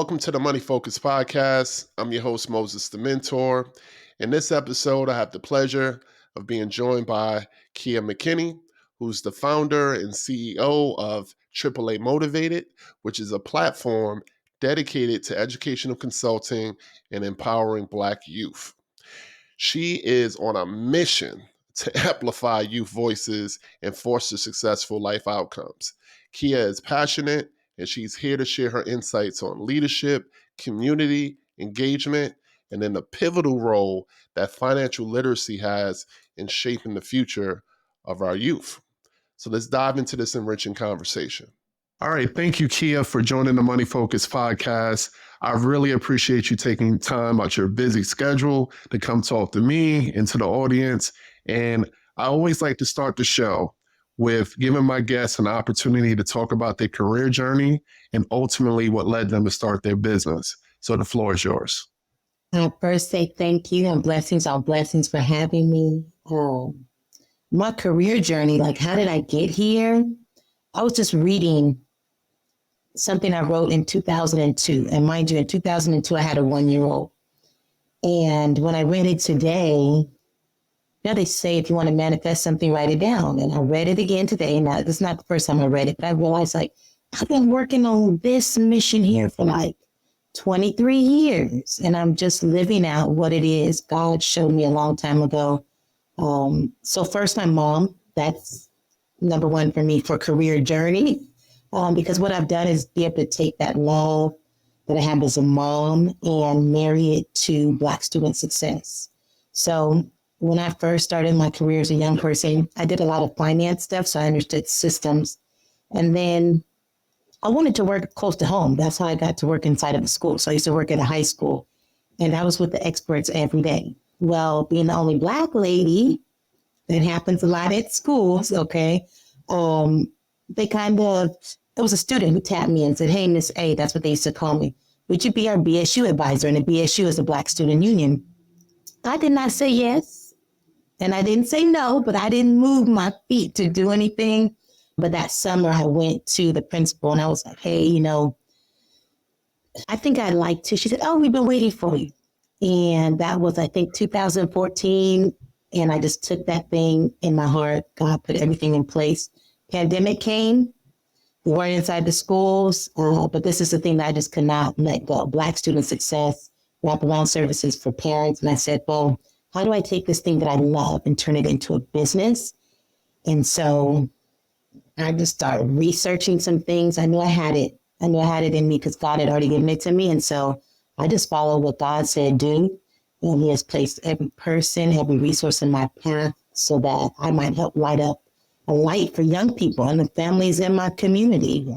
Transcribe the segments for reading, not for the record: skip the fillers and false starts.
Welcome to the Money Focus Podcast. I'm your host, Moses the Mentor. In this episode, I have the pleasure of being joined by Kehia McKinney, who's the founder and CEO of AAA Motivated, which is a platform dedicated to educational consulting and empowering Black youth. She is on a mission to amplify youth voices and foster successful life outcomes. Kehia is passionate, and she's here to share her insights on leadership, community, engagement, and then the pivotal role that financial literacy has in shaping the future of our youth. So let's dive into this enriching conversation. All right. Thank you, Kehia, for joining the Money Focus Podcast. I really appreciate you taking time out your busy schedule to come talk to me and to the audience. And I always like to start the show with giving my guests an opportunity to talk about their career journey and ultimately what led them to start their business. So the floor is yours. I first say thank you and blessings on blessings for having me. My career journey, like how did I get here? I was just reading something I wrote in 2002. And mind you, in 2002, I had a 1-year-old. And when I read it today, they say if you want to manifest something, write it down. And I read it again today. Now, this is not the first time I read it, but I realized I've been working on this mission here for 23 years. And I'm just living out what it is God showed me a long time ago. So first, my mom, that's number one for me for career journey. Because what I've done is be able to take that love that I have as a mom and marry it to Black student success. So when I first started my career as a young person, I did a lot of finance stuff, so I understood systems. And then I wanted to work close to home. That's how I got to work inside of the school. So I used to work at a high school, and I was with the experts every day. Well, being the only Black lady, that happens a lot at schools, okay? There was a student who tapped me and said, "Hey, Miss A," that's what they used to call me, "would you be our BSU advisor?" And the BSU is the Black Student Union. I did not say yes. And I didn't say no, but I didn't move my feet to do anything. But that summer I went to the principal and I was like, "Hey, I think I'd like to." She said, "Oh, we've been waiting for you." And that was, I think, 2014. And I just took that thing in my heart. God put everything in place. Pandemic came. We weren't inside the schools, but this is the thing that I just could not let go. Black student success, wraparound services for parents. And I said, well, how do I take this thing that I love and turn it into a business? And so I just started researching some things. I knew I had it. I knew I had it in me because God had already given it to me. And so I just followed what God said do. And He has placed every person, every resource in my path so that I might help light up a light for young people and the families in my community.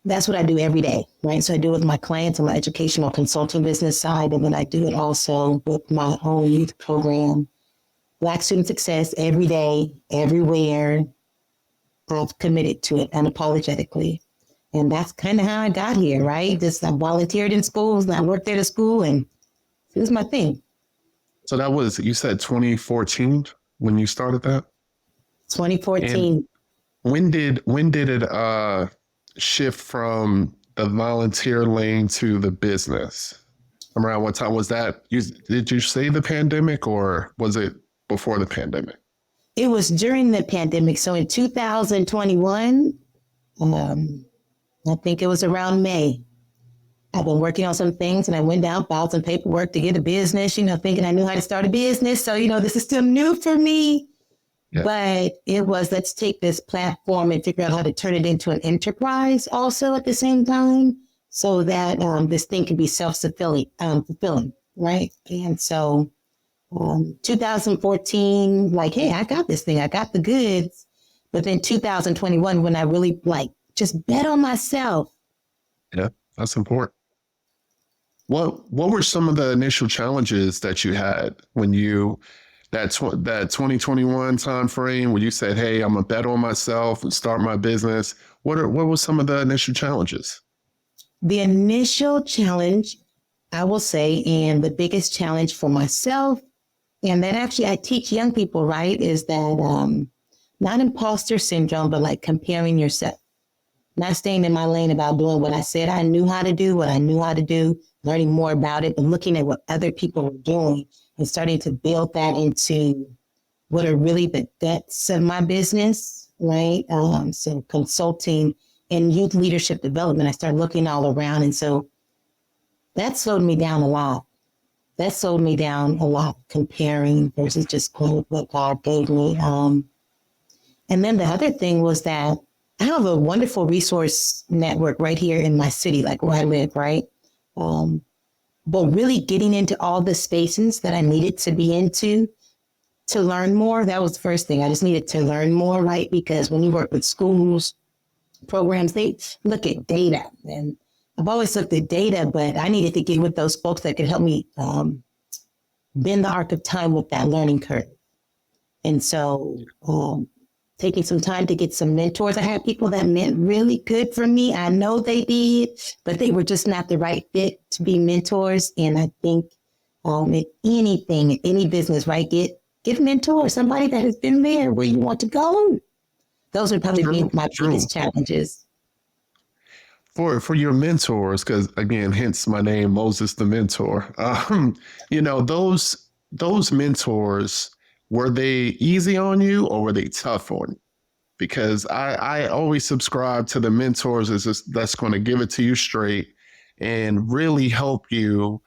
That's what I do every day, right? So I do it with my clients on my educational consulting business side, and then I do it also with my own youth program. Black student success every day, everywhere. I've committed to it unapologetically. And that's kind of how I got here, right? Just I volunteered in schools and I worked at a school, and it was my thing. So that was, you said 2014 when you started that? 2014. And when did it shift from the volunteer lane to the business? Around what time was that? Did you say the pandemic or was it before the pandemic? It was during the pandemic. So in 2021, I think it was around May. I've been working on some things and I went down, filed some paperwork to get a business, thinking I knew how to start a business. So, this is still new for me. Yeah. But it was, let's take this platform and figure out how to turn it into an enterprise also at the same time so that this thing can be self-fulfilling, right? And so 2014, hey, I got this thing. I got the goods. But then 2021, when I really just bet on myself. Yeah, that's important. What were some of the initial challenges that you had when that 2021 time frame when you said, "Hey, I'm gonna bet on myself and start my business"? What were some of the initial challenges? The initial challenge, I will say, and the biggest challenge for myself, and that actually I teach young people, right, is that not imposter syndrome, but comparing yourself. not staying in my lane about doing what I said I knew how to do, learning more about it, but looking at what other people were doing and starting to build that into what are really the guts of my business, right? So consulting and youth leadership development, I started looking all around. And so that slowed me down a lot. Comparing versus just going with what God gave me. And then the other thing was that I have a wonderful resource network right here in my city, like where I live, right? But really getting into all the spaces that I needed to be into to learn more, that was the first thing. I just needed to learn more, right? Because when you work with schools, programs, they look at data. And I've always looked at data, but I needed to get with those folks that could help me bend the arc of time with that learning curve. And so taking some time to get some mentors. I had people that meant really good for me. I know they did, but they were just not the right fit to be mentors. And I think in anything, any business, right, get mentors, somebody that has been there where you want to go. Those would probably be my biggest challenges. For your mentors, because again, hence my name, Moses the Mentor. Those mentors, were they easy on you or were they tough on you? Because I always subscribe to the mentors that's going to give it to you straight and really help you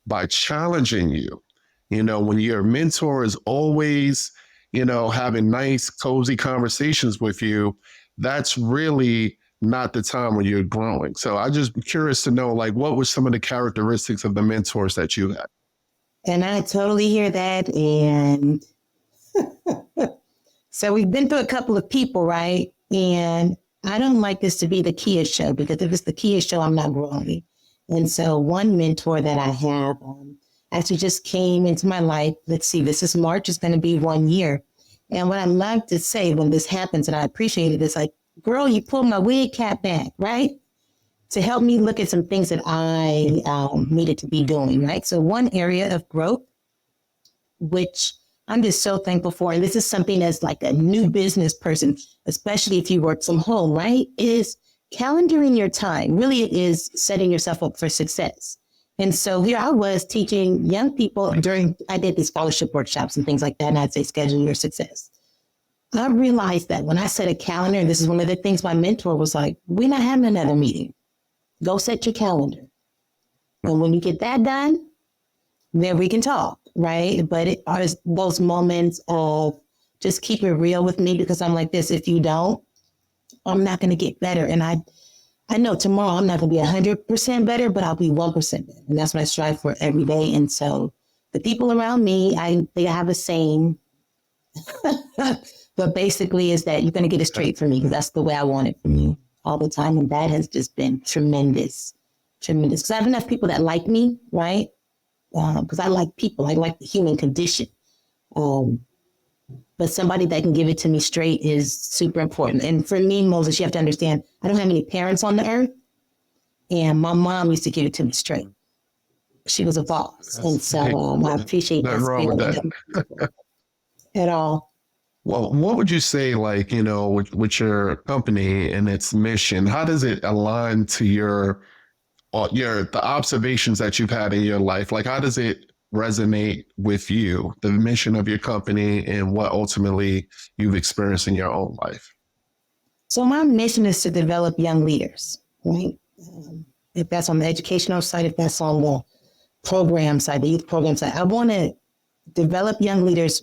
by challenging you. When your mentor is always, having nice, cozy conversations with you, that's really not the time when you're growing. So I just curious to know, like, what were some of the characteristics of the mentors that you had? And I totally hear that. And so we've been through a couple of people, right? And I don't like this to be the Kehia show, because if it's the Kehia show, I'm not growing. And so one mentor that I have actually just came into my life. Let's see, this is March, it's going to be 1 year. And what I love to say when this happens, and I appreciate it, is like, girl, you pulled my wig cap back, right? To help me look at some things that I needed to be doing, right? So one area of growth, which I'm just so thankful for, and this is something as like a new business person, especially if you work from home, right, is calendaring your time. Really, it is setting yourself up for success. And so here I was teaching young people I did these scholarship workshops and things like that, and I'd say schedule your success. I realized that when I set a calendar, and this is one of the things my mentor was like, we're not having another meeting. Go set your calendar. And when you get that done, then we can talk, right? But it are those moments of just keep it real with me, because I'm like this, if you don't, I'm not going to get better. And I know tomorrow I'm not going to be 100% better, but I'll be 1% better. And that's what I strive for every day. And so the people around me, they have a saying, but basically is that you're going to get it straight from me, because that's the way I want it from you all the time. And that has just been tremendous. Because I have enough people that like me, right? Because I like people. I like the human condition. But somebody that can give it to me straight is super important. And for me, Moses, you have to understand, I don't have any parents on the earth. And my mom used to give it to me straight. She was a boss. And so I appreciate that. Nothing wrong with that. At all. Well, what would you say, like, with your company and its mission, how does it align to the observations that you've had in your life? Like, how does it resonate with you, the mission of your company and what ultimately you've experienced in your own life? So my mission is to develop young leaders, right? If that's on the educational side, if that's on the program side, the youth program side, I want to develop young leaders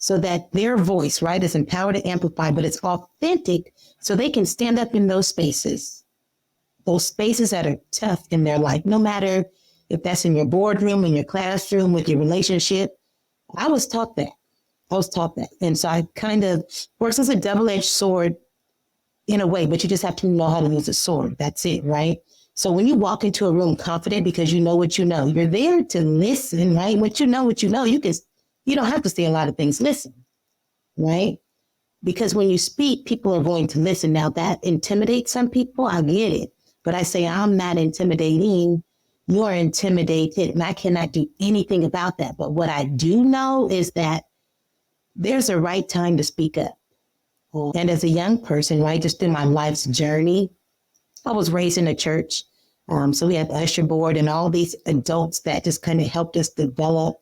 so that their voice, right, is empowered to amplify, but it's authentic, so they can stand up in those spaces that are tough in their life, no matter if that's in your boardroom, in your classroom, with your relationship. I was taught that. And so I kind of works as a double-edged sword in a way, but you just have to know how to use a sword. That's it, right? So when you walk into a room confident because you know what you know, you're there to listen, right? What you know, you don't have to say a lot of things. Listen, right? Because when you speak, people are going to listen. Now that intimidates some people, I get it. But I say, I'm not intimidating. You're intimidated, and I cannot do anything about that. But what I do know is that there's a right time to speak up. And as a young person, right, just through my life's journey, I was raised in a church. So we had the usher board and all these adults that just kind of helped us develop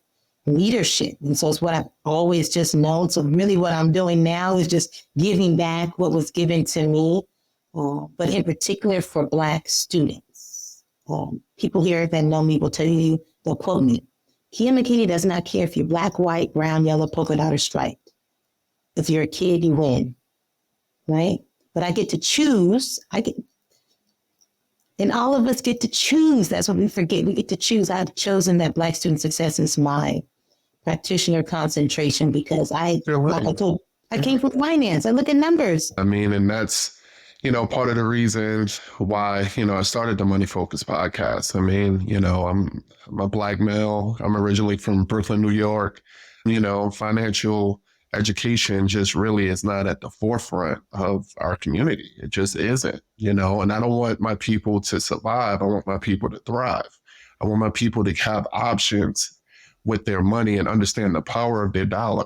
leadership. And so it's what I've always just known. So really what I'm doing now is just giving back what was given to me, but in particular for Black students. People here that know me will tell you, they'll quote me. Kehia McKinney does not care if you're Black, white, brown, yellow, polka dot, or striped. If you're a kid, you win, right? But I get to choose. And all of us get to choose. That's what we forget. We get to choose. I've chosen that Black student success is my practitioner concentration because like I told, I came from finance. I look at numbers. I mean, and that's, part of the reason why, I started the Money Focus podcast. I mean, I'm a Black male. I'm originally from Brooklyn, New York. Financial education just really is not at the forefront of our community. It just isn't, and I don't want my people to survive. I want my people to thrive. I want my people to have options with their money and understand the power of their dollar.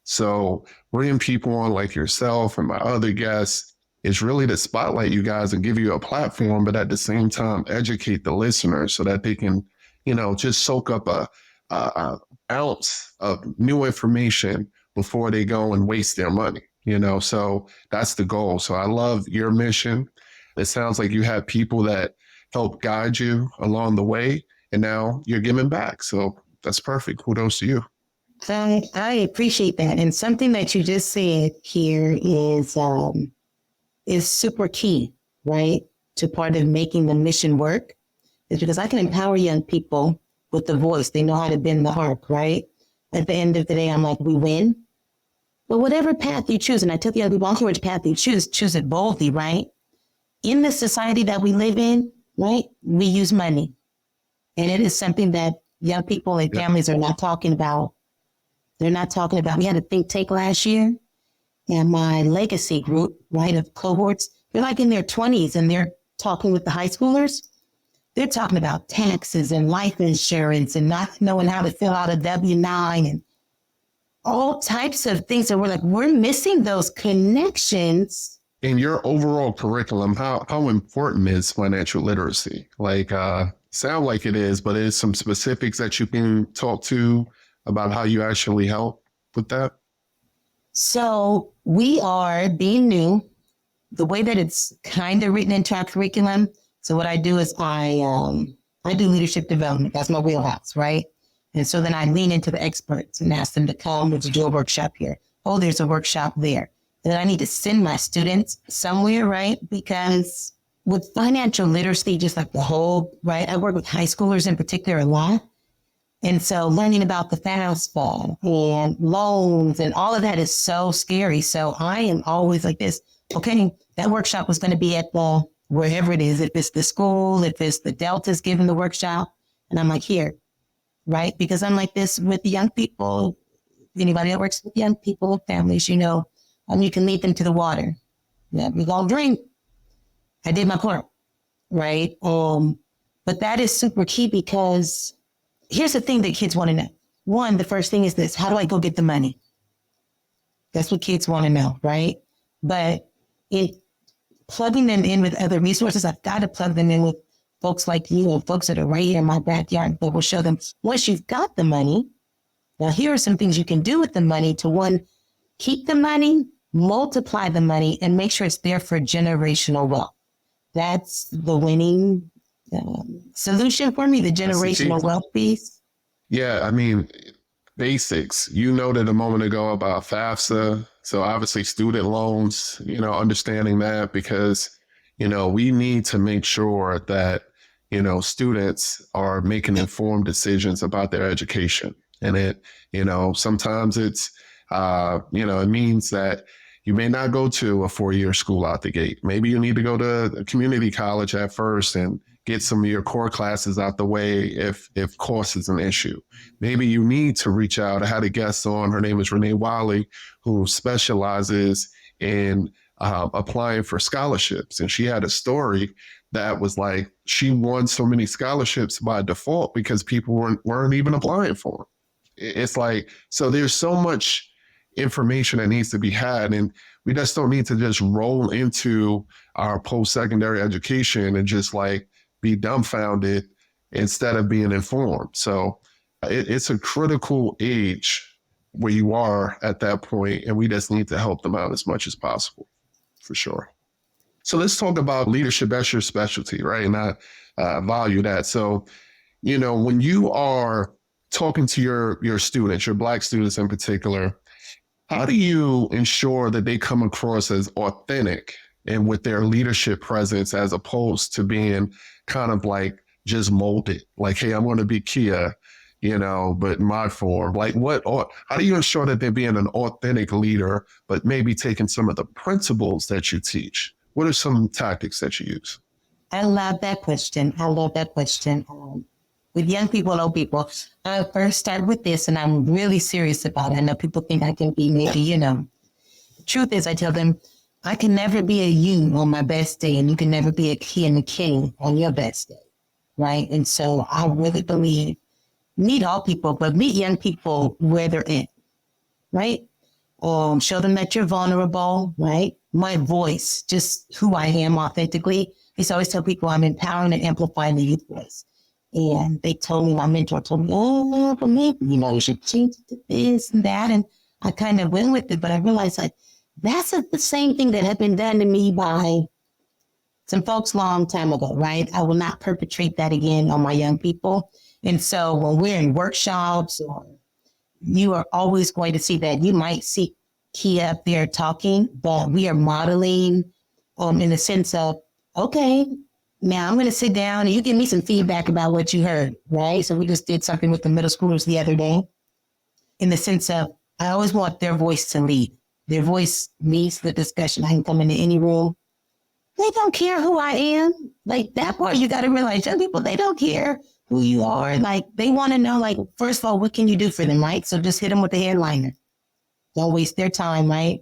So bringing people on like yourself and my other guests is really to spotlight you guys and give you a platform, but at the same time, educate the listeners so that they can, just soak up a ounce of new information before they go and waste their money, so that's the goal. So I love your mission. It sounds like you have people that help guide you along the way, and now you're giving back. So that's perfect. Kudos to you. I appreciate that. And something that you just said here is super key, right? To part of making the mission work is because I can empower young people with the voice. They know how to bend the harp, right? At the end of the day, I'm like, we win. But whatever path you choose, and I tell the other people, I don't care which path you choose it boldly, right? In the society that we live in, right, we use money. And it is something that young people and families are not talking about. They're not talking about. We had a think tank last year, and my legacy group, right, of cohorts, they're like in their 20s, and they're talking with the high schoolers. They're talking about taxes and life insurance and not knowing how to fill out a W-9 and all types of things. And we're like, we're missing those connections. In your overall curriculum, how important is financial literacy? Like, sound like it is, but is some specifics that you can talk to about how you actually help with that? So we are being new, the way that it's kind of written into our curriculum. So what I do is I do leadership development. That's my wheelhouse, right? And so then I lean into the experts and ask them to come to do a workshop here. Oh, there's a workshop there. And then I need to send my students somewhere, right? Because with financial literacy, just like the whole, right? I work with high schoolers in particular a lot. And so learning about the FAFSA and loans and all of that is so scary. So I am always like this, okay, that workshop was going to be at the, wherever it is, if it's the school, if it's the Delta's giving the workshop. And I'm like, here, right? Because I'm like this with young people, anybody that works with young people, families, you can lead them to the water. Yeah, we gonna drink. I did my part, right? But that is super key because here's the thing that kids want to know. One, the first thing is this: how do I go get the money? That's what kids want to know, right? But plugging them in with other resources, I've got to plug them in with folks like you and folks that are right here in my backyard that will show them once you've got the money, now here are some things you can do with the money to, one, keep the money, multiply the money, and make sure it's there for generational wealth. That's the winning solution for me, the generational wealth piece. Yeah, I mean, basics. You noted a moment ago about FAFSA. So obviously student loans, understanding that because, we need to make sure that, students are making informed decisions about their education. And it, sometimes it's, it means that you may not go to a 4-year school out the gate. Maybe you need to go to a community college at first and get some of your core classes out the way if cost is an issue. Maybe you need to reach out. I had a guest on, her name is Renee Wiley, who specializes in applying for scholarships. And she had a story that was like, she won so many scholarships by default because people weren't even applying for them. It's like, so there's so much information that needs to be had. And we just don't need to just roll into our post-secondary education and just like be dumbfounded instead of being informed. So it's a critical age where you are at that point, and we just need to help them out as much as possible, for sure. So let's talk about leadership as your specialty, right? And I value that. So, you know, when you are talking to your students, your Black students in particular, how do you ensure that they come across as authentic and with their leadership presence as opposed to being kind of like just molded? Like, hey, I'm going to be Kehia, you know, but in my form. Like how do you ensure that they're being an authentic leader, but maybe taking some of the principles that you teach? What are some tactics that you use? I love that question. With young people, old people, I first start with this, and I'm really serious about it. I know people think I can be maybe, you know. The truth is, I tell them, I can never be a you on my best day, and you can never be a Kehia McKinney on your best day, right? And so I really believe meet all people, but meet young people where they're at, right? Show them that you're vulnerable, right? My voice, just who I am authentically. I used to always tell people I'm empowering and amplifying the youth voice. And they told me, my mentor told me, oh, but maybe, you know, you should change it to this and that. And I kind of went with it, but I realized like that's the same thing that had been done to me by some folks long time ago, right? I will not perpetrate that again on my young people. And so when we're in workshops, you are always going to see that. You might see Kehia up there talking, but we are modeling in the sense of, okay, now I'm going to sit down and you give me some feedback about what you heard, right? So we just did something with the middle schoolers the other day in the sense of, I always want their voice to lead. Their voice leads the discussion. I can come into any room. They don't care who I am. Like that part, you got to realize young people, they don't care who you are. Like they want to know, like, first of all, what can you do for them, right? So just hit them with the headliner. Don't waste their time, right?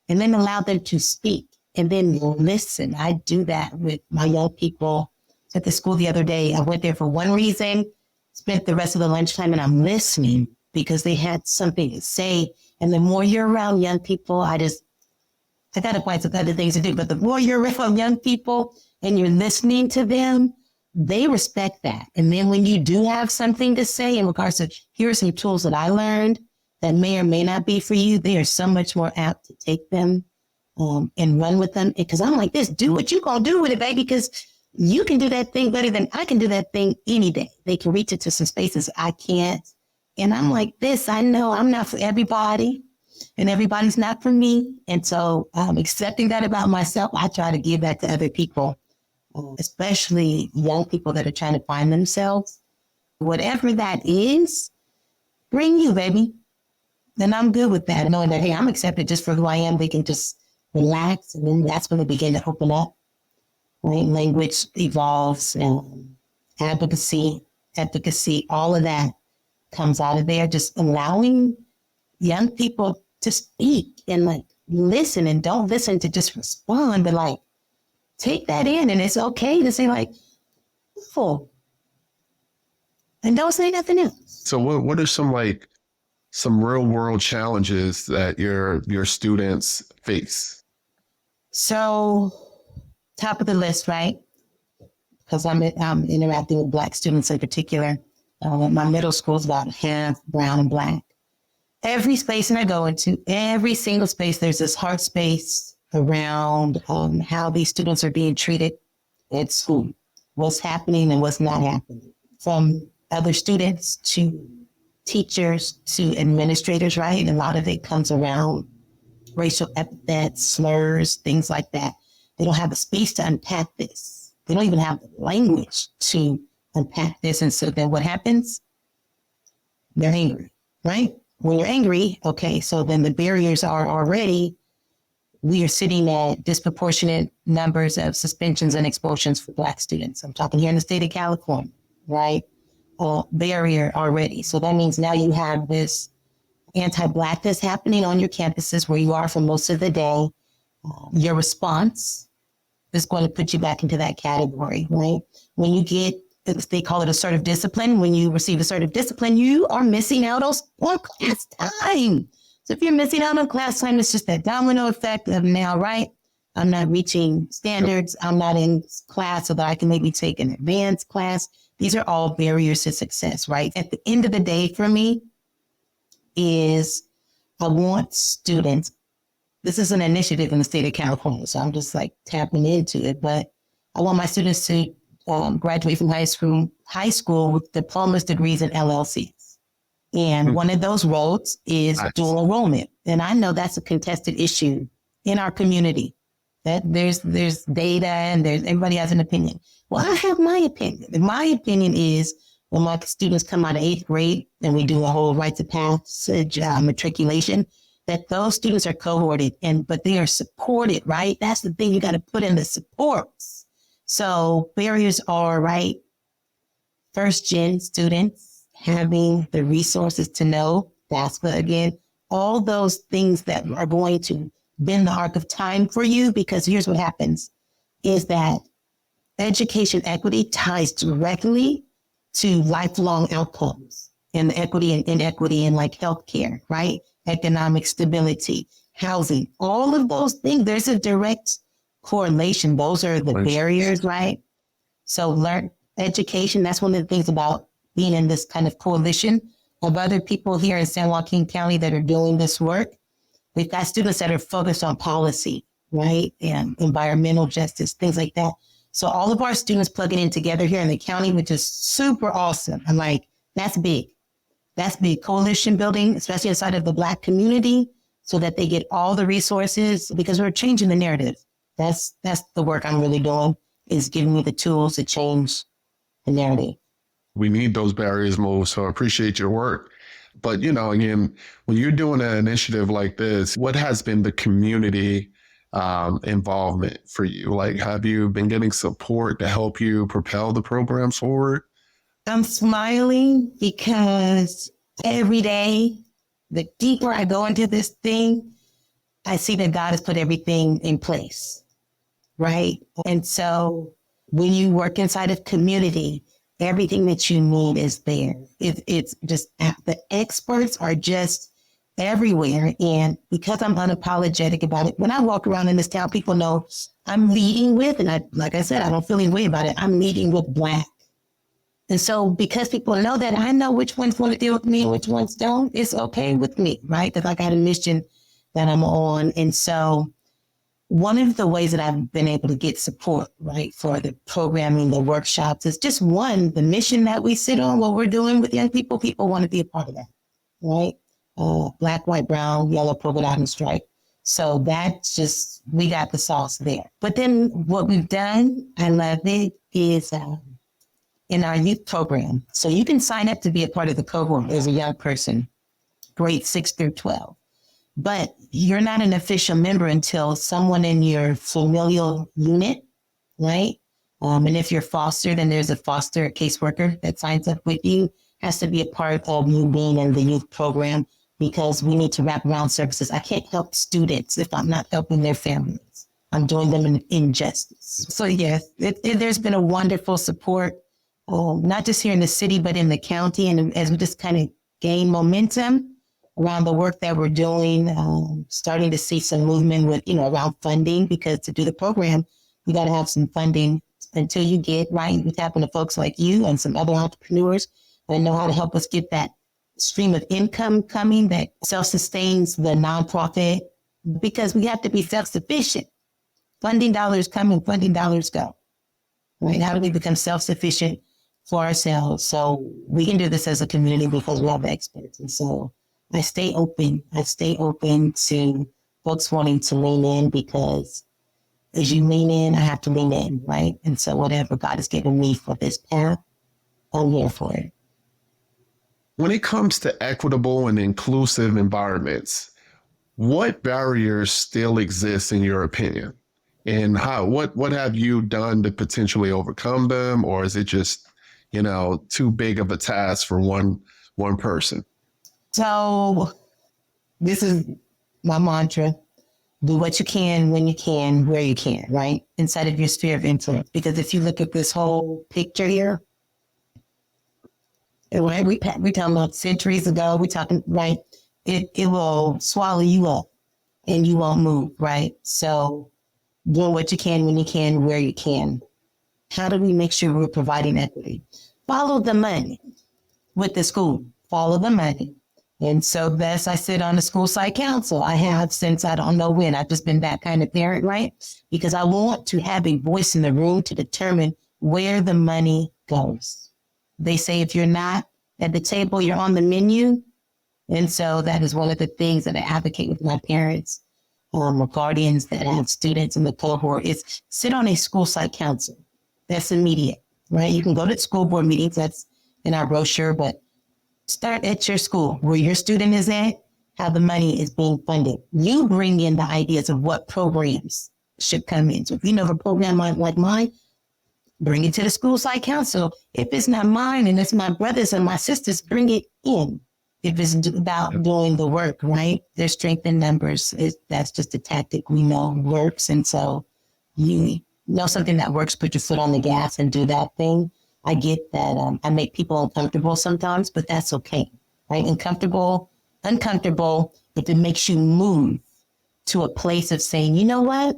And then allow them to speak and then listen. I do that with my young people at the school the other day. I went there for one reason, spent the rest of the lunchtime, and I'm listening because they had something to say. And the more you're around young people, I got to find some other things to do. But the more you're around young people and you're listening to them, they respect that. And then when you do have something to say in regards to, here are some tools that I learned that may or may not be for you, they are so much more apt to take them and run with them. Because I'm like this, do what you gonna do with it, baby, because you can do that thing better than I can do that thing any day. They can reach it to some spaces I can't. And I'm like this, I know I'm not for everybody and everybody's not for me. And so accepting that about myself, I try to give that to other people, especially young people that are trying to find themselves. Whatever that is, bring you, baby. Then I'm good with that. Knowing that, hey, I'm accepted just for who I am. They can just relax. And then that's when they begin to open up. Right? Language evolves and advocacy, all of that comes out of there. Just allowing young people to speak and like listen, and don't listen to just respond, but like take that in. And it's okay to say like, full. And don't say nothing else. So what are some real world challenges that your students face? So top of the list, right? Because I'm interacting with Black students in particular. My middle school is about half brown and Black. Every space that I go into, every single space, there's this heart space around how these students are being treated at school, what's happening and what's not happening, from other students to teachers to administrators, right? And a lot of it comes around racial epithets, slurs, things like that. They don't have the space to unpack this. They don't even have the language to unpack this. And so then what happens? They're angry, right? When you're angry, okay, so then the barriers are already, we are sitting at disproportionate numbers of suspensions and expulsions for Black students. I'm talking here in the state of California, right? Barrier already. So that means now you have this anti-Blackness happening on your campuses where you are for most of the day. Your response is going to put you back into that category, right? When you get, they call it assertive discipline. When you receive assertive discipline, you are missing out on class time. So if you're missing out on class time, it's just that domino effect of now, right? I'm not reaching standards. I'm not in class so that I can maybe take an advanced class. These are all barriers to success, right? At the end of the day for me is I want students, this is an initiative in the state of California, so I'm just like tapping into it, but I want my students to graduate from high school with diplomas, degrees, and LLCs. And one of those roads is dual enrollment. And I know that's a contested issue in our community. That there's data and everybody has an opinion. Well, I have my opinion. And my opinion is when my students come out of 8th grade and we do a whole rites of passage matriculation, that those students are cohorted but they are supported, right? That's the thing, you got to put in the supports. So barriers are, right, first gen students having the resources to know, FAFSA again, all those things that are going to bend the arc of time for you, because here's what happens is that education equity ties directly to lifelong outcomes and the equity and inequity in like healthcare, right? Economic stability, housing, all of those things. There's a direct correlation. Those are the barriers, right? So learn education. That's one of the things about being in this kind of coalition of other people here in San Joaquin County that are doing this work. We've got students that are focused on policy, right? And environmental justice, things like that. So all of our students plugging in together here in the county, which is super awesome. I'm like, that's big. That's big. Coalition building, especially inside of the Black community, so that they get all the resources, because we're changing the narrative. That's the work I'm really doing, is giving me the tools to change the narrative. We need those barriers moved, so I appreciate your work. But, you know, again, when you're doing an initiative like this, what has been the community involvement for you? Like, have you been getting support to help you propel the programs forward? I'm smiling because every day, the deeper I go into this thing, I see that God has put everything in place, right? And so when you work inside of community, everything that you need is there. It's just, the experts are just everywhere. And because I'm unapologetic about it, when I walk around in this town, people know I'm leading with, and like I said, I don't feel any way about it, I'm leading with Black. And so because people know that, I know which ones want to deal with me and which ones don't. It's okay with me, right? Because I got a mission that I'm on. And so one of the ways that I've been able to get support, right, for the programming, the workshops, is just one, the mission that we sit on, what we're doing with young people. People want to be a part of that, right? Black, white, brown, yellow, polka dot, and stripe. So that's just, we got the sauce there. But then what we've done, I love it, is in our youth program. So you can sign up to be a part of the cohort as a young person, grade 6 through 12. But you're not an official member until someone in your familial unit, right? And if you're foster, then there's a foster caseworker that signs up with you, has to be a part of you being in the youth program, because we need to wrap around services. I can't help students if I'm not helping their families. I'm doing them an injustice. So yes, there's been a wonderful support, not just here in the city, but in the county. And as we just kind of gain momentum around the work that we're doing, starting to see some movement with, around funding, because to do the program, you got to have some funding until you get, right? We tap into folks like you and some other entrepreneurs that know how to help us get that stream of income coming that self-sustains the nonprofit, because we have to be self-sufficient. Funding dollars come and funding dollars go, right? How do we become self-sufficient for ourselves? So we can do this as a community because we have experts. And so I stay open. I stay open to folks wanting to lean in, because as you lean in, I have to lean in, right? And so whatever God has given me for this path, I'm here for it. When it comes to equitable and inclusive environments, what barriers still exist in your opinion? And what have you done to potentially overcome them? Or is it just, too big of a task for one person? So this is my mantra. Do what you can, when you can, where you can, right? Inside of your sphere of influence. Because if you look at this whole picture here, right, we talking about centuries ago, we're talking, right? it will swallow you up and you won't move, right? So doing what you can, when you can, where you can. How do we make sure we're providing equity? Follow the money with the school. Follow the money. And so that's, I sit on the school site council. I have since I don't know when. I've just been that kind of parent, right? Because I want to have a voice in the room to determine where the money goes. They say if you're not at the table, you're on the menu. And so that is one of the things that I advocate with my parents or guardians that have students in the cohort is sit on a school site council. That's immediate, right? You can go to school board meetings. That's in our brochure, but start at your school where your student is at, how the money is being funded. You bring in the ideas of what programs should come in. So if you know of a program like mine, bring it to the school site council. If it's not mine and it's my brothers and my sisters, bring it in. If it's about doing the work, right? There's strength in numbers. That's just a tactic we know works. And so you know something that works, put your foot on the gas and do that thing. I get that I make people uncomfortable sometimes, but that's okay, right? Uncomfortable, if it makes you move to a place of saying, you know what?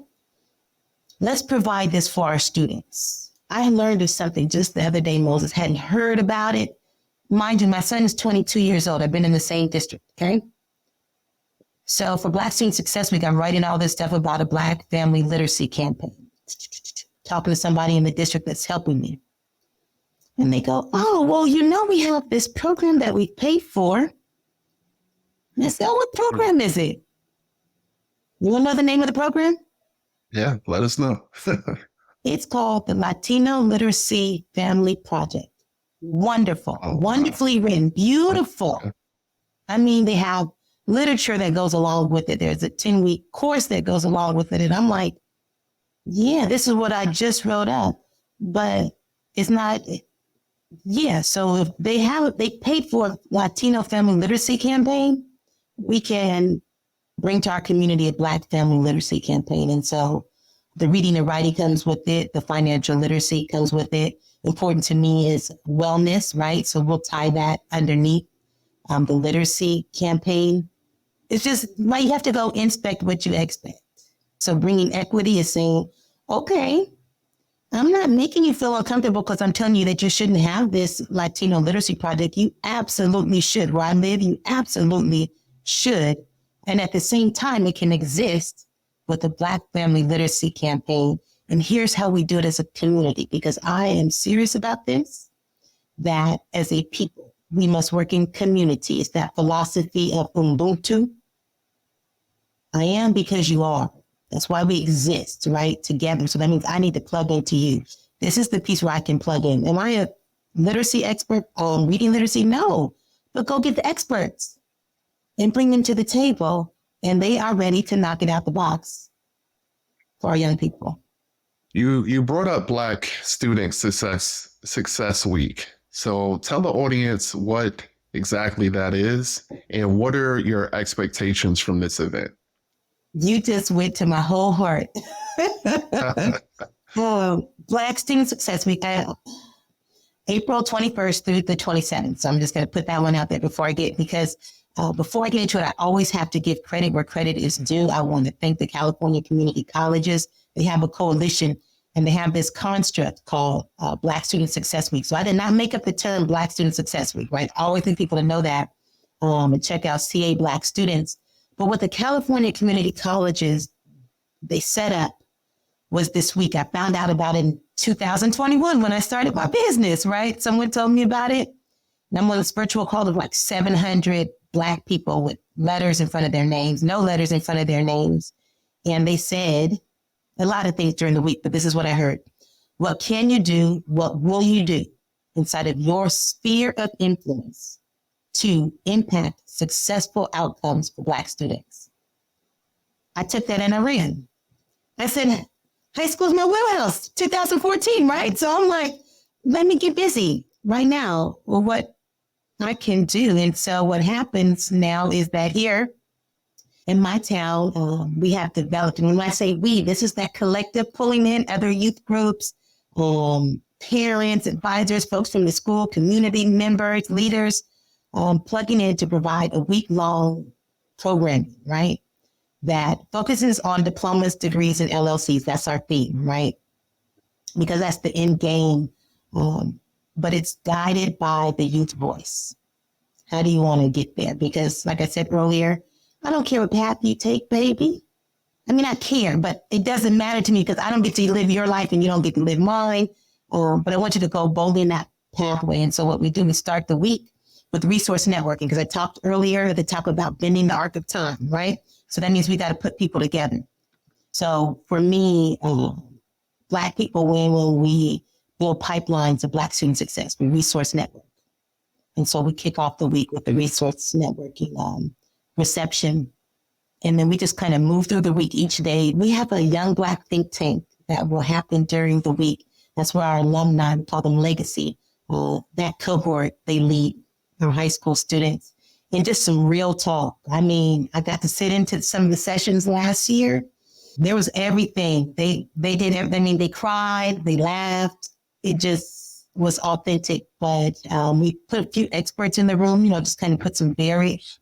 Let's provide this for our students. I learned of something just the other day, Moses, hadn't heard about it. Mind you, my son is 22 years old. I've been in the same district, okay? So for Black Student Success Week, I'm writing all this stuff about a Black family literacy campaign. Talking to somebody in the district that's helping me. And they go, oh, well, you know, we have this program that we pay for. And I said, oh, what program is it? You want to know the name of the program? Yeah, let us know. It's called the Latino Literacy Family Project. Wonderful, wonderfully written, beautiful. I mean, they have literature that goes along with it. There's a 10-week course that goes along with it. And I'm like, yeah, this is what I just wrote up, but it's not. Yeah. So if they paid for a Latino family literacy campaign, we can bring to our community a Black family literacy campaign. And so the reading and writing comes with it. The financial literacy comes with it. Important to me is wellness, right? So we'll tie that underneath the literacy campaign. It's just like you have to go inspect what you expect. So bringing equity is saying, okay, I'm not making you feel uncomfortable because I'm telling you that you shouldn't have this Latino literacy project. You absolutely should. Where I live, you absolutely should. And at the same time, it can exist with the Black family literacy campaign. And here's how we do it as a community, because I am serious about this, that as a people, we must work in community. It's that philosophy of Ubuntu. I am because you are. That's why we exist, right? Together. So that means I need to plug into you. This is the piece where I can plug in. Am I a literacy expert on reading literacy? No, but go get the experts and bring them to the table, and they are ready to knock it out the box for our young people. You brought up Black Student Success Week. So tell the audience what exactly that is and what are your expectations from this event? You just went to my whole heart. Black Student Success Week, April 21st through the 27th. So I'm just going to put that one out there before I get into it, I always have to give credit where credit is due. I want to thank the California Community Colleges. They have a coalition and they have this construct called Black Student Success Week. So I did not make up the term Black Student Success Week, right? I always need people to know that and check out CA Black Students. But what the California Community Colleges, they set up was this week. I found out about it in 2021 when I started my business, right? Someone told me about it. And I'm on this virtual call of like 700 Black people with letters in front of their names, no letters in front of their names. And they said a lot of things during the week, but this is what I heard. What can you do? What will you do inside of your sphere of influence to impact successful outcomes for Black students? I took that and I ran. I said, high school's my wheelhouse, 2014, right? So I'm like, let me get busy right now with what I can do. And so what happens now is that here in my town, we have developed, and when I say we, this is that collective pulling in other youth groups, parents, advisors, folks from the school, community members, leaders, plugging in to provide a week-long programming, right? That focuses on diplomas, degrees, and LLCs. That's our theme, right? Because that's the end game. But it's guided by the youth voice. How do you want to get there? Because like I said earlier, I don't care what path you take, baby. I mean, I care, but it doesn't matter to me because I don't get to live your life and you don't get to live mine. But I want you to go boldly in that pathway. And so what we do is start the week with resource networking, because I talked earlier at the top about bending the arc of time, right? So that means we got to put people together. So for me, Black people win when we build pipelines of Black student success. We resource network. And so we kick off the week with the resource networking reception. And then we just kind of move through the week each day. We have a young Black think tank that will happen during the week. That's where our alumni, we call them legacy, that cohort, they lead our high school students. And just some real talk. I mean, I got to sit into some of the sessions last year. There was everything. They did everything. I mean, they cried, they laughed. It just was authentic. But we put a few experts in the room, just kind of put some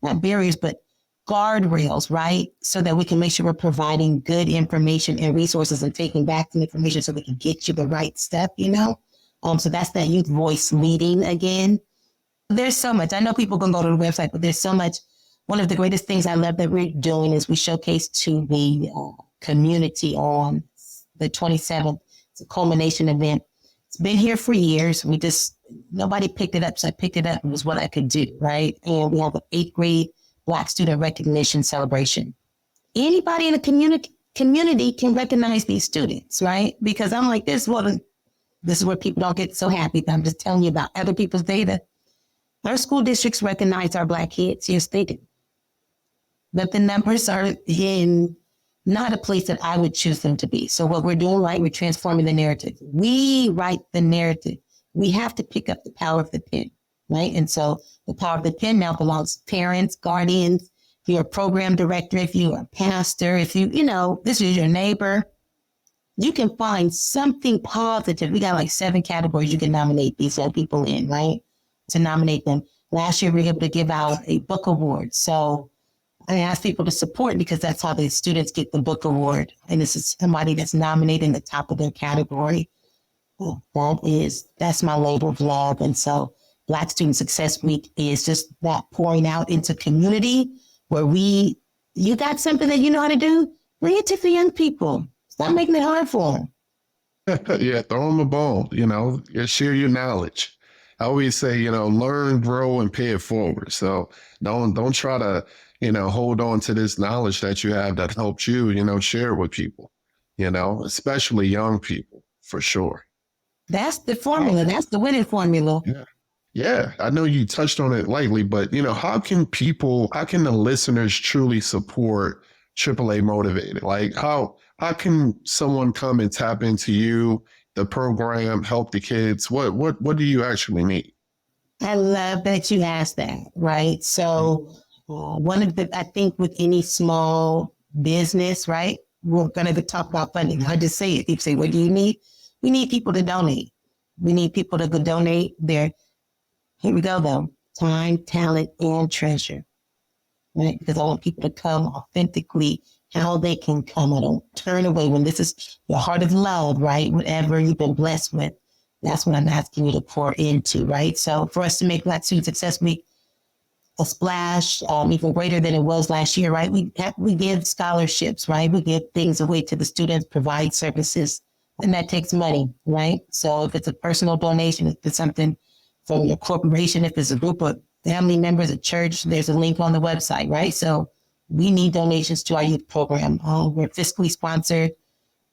not barriers, but guardrails, right? So that we can make sure we're providing good information and resources and taking back the information so we can get you the right stuff, So that's that youth voice leading again. There's so much. I know people can go to the website, but there's so much. One of the greatest things I love that we're doing is we showcase to the community on the 27th. It's a culmination event. It's been here for years. Nobody picked it up, so I picked it up. It was what I could do, right? And we have an 8th grade Black student recognition celebration. Anybody in the community can recognize these students, right? Because I'm like, this is where people don't get so happy. But I'm just telling you about other people's data. Our school districts recognize our Black kids. Yes, they do. But the numbers are in not a place that I would choose them to be. So what we're doing, right, we're transforming the narrative. We write the narrative. We have to pick up the power of the pen, right? And so the power of the pen now belongs to parents, guardians. If you're a program director, if you're a pastor, if this is your neighbor, you can find something positive. We got like 7 categories you can nominate these people in, right? To nominate them. Last year, we were able to give out a book award. So I asked people to support because that's how the students get the book award. And this is somebody that's nominated in the top of their category. That's my labor of love. And so Black Student Success Week is just that pouring out into community where you got something that you know how to do, bring it to the young people. Stop making it hard for them. Yeah, throw them a bone, share your knowledge. I always say, learn, grow, and pay it forward. So don't try to, hold on to this knowledge that you have that helped you, share it with people, especially young people, for sure. That's the formula. That's the winning formula. Yeah. Yeah, I know you touched on it lightly, but, how can the listeners truly support AAA Motivated? Like, how can someone come and tap into you, the program, help the kids? What do you actually need? I love that you asked that, right? So I think with any small business, right, we're going to talk about funding. I just say it. People say, what do you need? We need people to donate. We need people to donate their, here we go though, time, talent, and treasure, right? Because I want people to come authentically how they can come. I don't turn away when this is your heart of love, right? Whatever you've been blessed with, that's what I'm asking you to pour into, right? So for us to make Black Student Success Week a splash, even greater than it was last year, right? We give scholarships, right? We give things away to the students, provide services, and that takes money, right? So if it's a personal donation, if it's something from your corporation, if it's a group of family members, a church, there's a link on the website, right? So we need donations to our youth program. We're a fiscally sponsored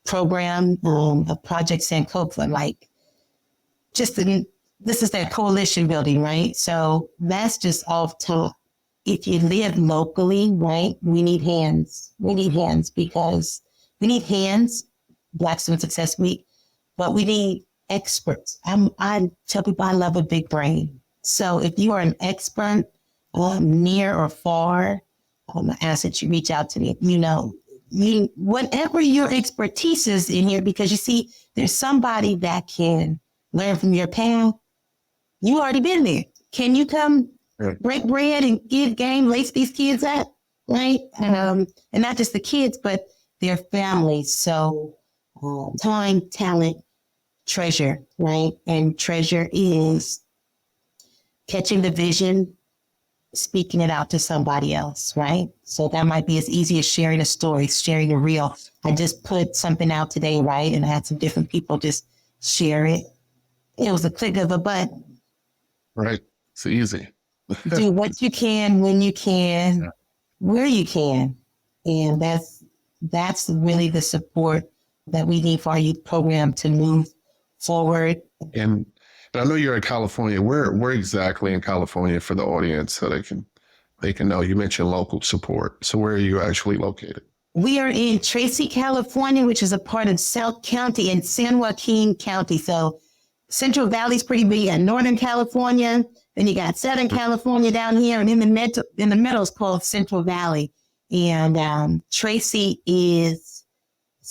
program of Project Sankofa. Like, this is that coalition building, right? So that's just off top. If you live locally, right, we need hands. We need hands because we need hands, Black Student Success Week, but we need experts. I tell people I love a big brain. So if you are an expert, near or far, I ask that you reach out to me. Whatever your expertise is in here, because you see, there's somebody that can learn from your path. You already been there. Can you come break bread and give game, lace these kids up? right? And not just the kids, but their families. So time, talent, treasure, right? And treasure is catching the vision, speaking it out to somebody else, right? So that might be as easy as sharing a story, sharing a reel. I just put something out today, right? And I had some different people just share it. It was a click of a button. Right. It's easy. Do what you can, when you can, Yeah. where you can. And that's really the support that we need for our youth program to move forward. And I know you're in California. Where exactly in California for the audience so they can know? You mentioned local support. So where are you actually located? We are in Tracy, California, which is a part of South County and San Joaquin County. So Central Valley's pretty big. You got Northern California, then you got Southern California down here, and in the middle is called Central Valley. And Tracy is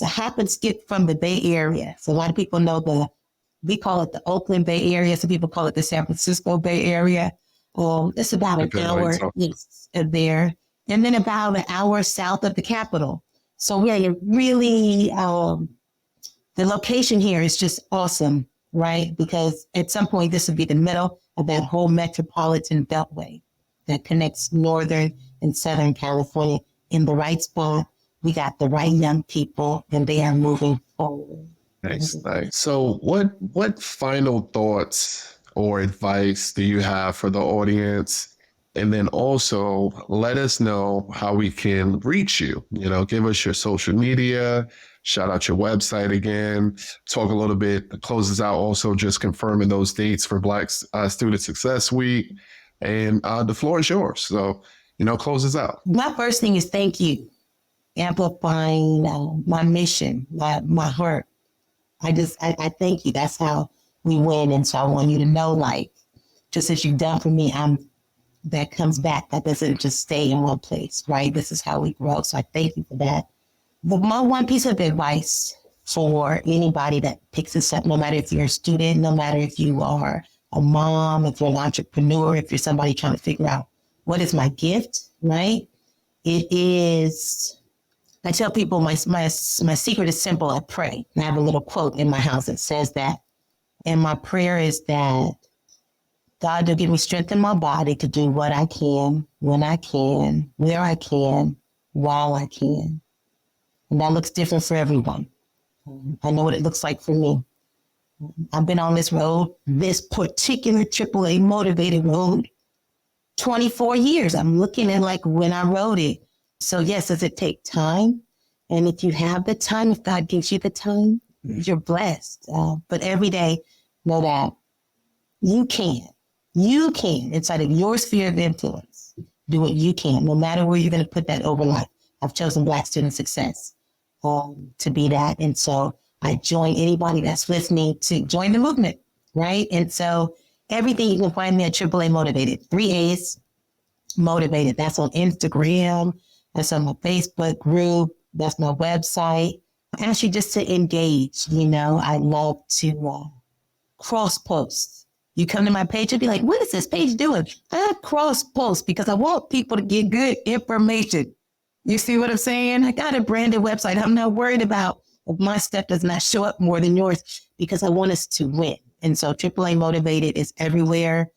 a hop and skip from the Bay Area. So a lot of people know we call it the Oakland Bay Area. Some people call it the San Francisco Bay Area. It's about an hour east of there, and then about an hour south of the capital. So we're really, the location here is just awesome, right? Because at some point, this would be the middle of that whole metropolitan beltway that connects Northern and Southern California in the right spot. We got the right young people, and they are moving forward. Nice, nice. So what final thoughts or advice do you have for the audience? And then also let us know how we can reach you. Give us your social media, shout out your website again, talk a little bit, closes out also just confirming those dates for Black Student Success Week. And the floor is yours. So, closes out. My first thing is thank you. Amplifying my mission, my heart. I thank you. That's how we win. And so I want you to know, like, just as you've done for me, that comes back. That doesn't just stay in one place, right? This is how we grow. So I thank you for that. But my one piece of advice for anybody that picks this up, no matter if you're a student, no matter if you are a mom, if you're an entrepreneur, if you're somebody trying to figure out what is my gift, right? It is, I tell people my secret is simple. I pray. And I have a little quote in my house that says that. And my prayer is that God will give me strength in my body to do what I can, when I can, where I can, while I can. And that looks different for everyone. I know what it looks like for me. I've been on this road, this particular AAA Motivated road, 24 years. I'm looking at like when I wrote it. So yes, does it take time? And if you have the time, if God gives you the time, you're blessed. But every day, know that you can inside of your sphere of influence, do what you can, no matter where you're going to put that over life. I've chosen Black Student Success to be that. And so I join anybody that's listening to join the movement, right? And so everything you can find me at AAA Motivated, 3 A's Motivated. That's on Instagram. That's on my Facebook group. That's my website. I ask you just to engage. I love to cross post. You come to my page and be like, what is this page doing? I cross post because I want people to get good information. You see what I'm saying? I got a branded website. I'm not worried about if my stuff does not show up more than yours because I want us to win. And so AAA Motivated is everywhere.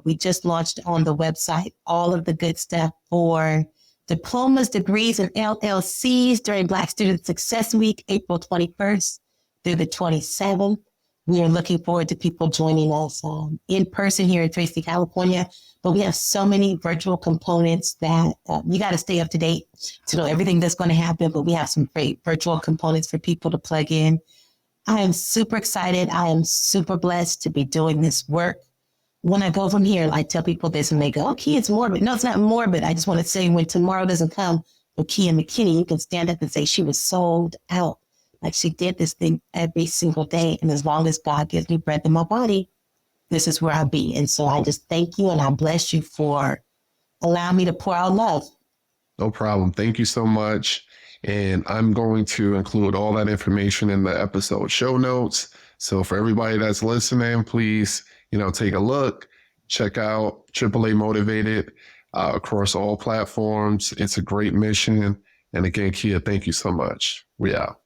We just launched on the website all of the good stuff for diplomas, degrees, and LLCs during Black Student Success Week, April 21st through the 27th. We are looking forward to people joining us in person here in Tracy, California. But we have so many virtual components that you got to stay up to date to know everything that's going to happen. But we have some great virtual components for people to plug in. I am super excited. I am super blessed to be doing this work. When I go from here, I tell people this and they go, okay, it's morbid. No, it's not morbid. I just want to say when tomorrow doesn't come for Kehia McKinney, you can stand up and say she was sold out. Like she did this thing every single day. And as long as God gives me breath in my body, this is where I'll be. And so I just thank you and I bless you for allowing me to pour out love. No problem. Thank you so much. And I'm going to include all that information in the episode show notes. So for everybody that's listening, please, take a look, check out AAA Motivated. across all platforms. It's a great mission. And again, Kehia, thank you so much. We out.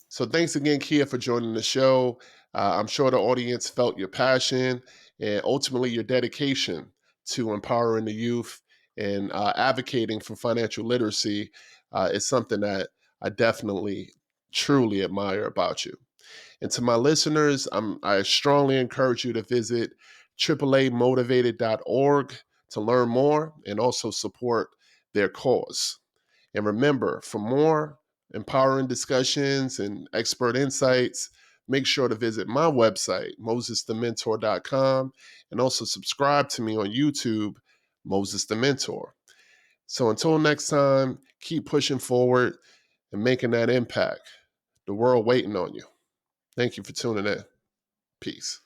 So thanks again, Kehia, for joining the show. I'm sure the audience felt your passion and ultimately your dedication to empowering the youth and advocating for financial literacy is something that I definitely, truly admire about you. And to my listeners, I strongly encourage you to visit AAAmotivated.org to learn more and also support their cause. And remember, for more empowering discussions and expert insights, make sure to visit my website, mosesthementor.com, and also subscribe to me on YouTube, Moses the Mentor. So until next time, keep pushing forward and making that impact. The world waiting on you. Thank you for tuning in. Peace.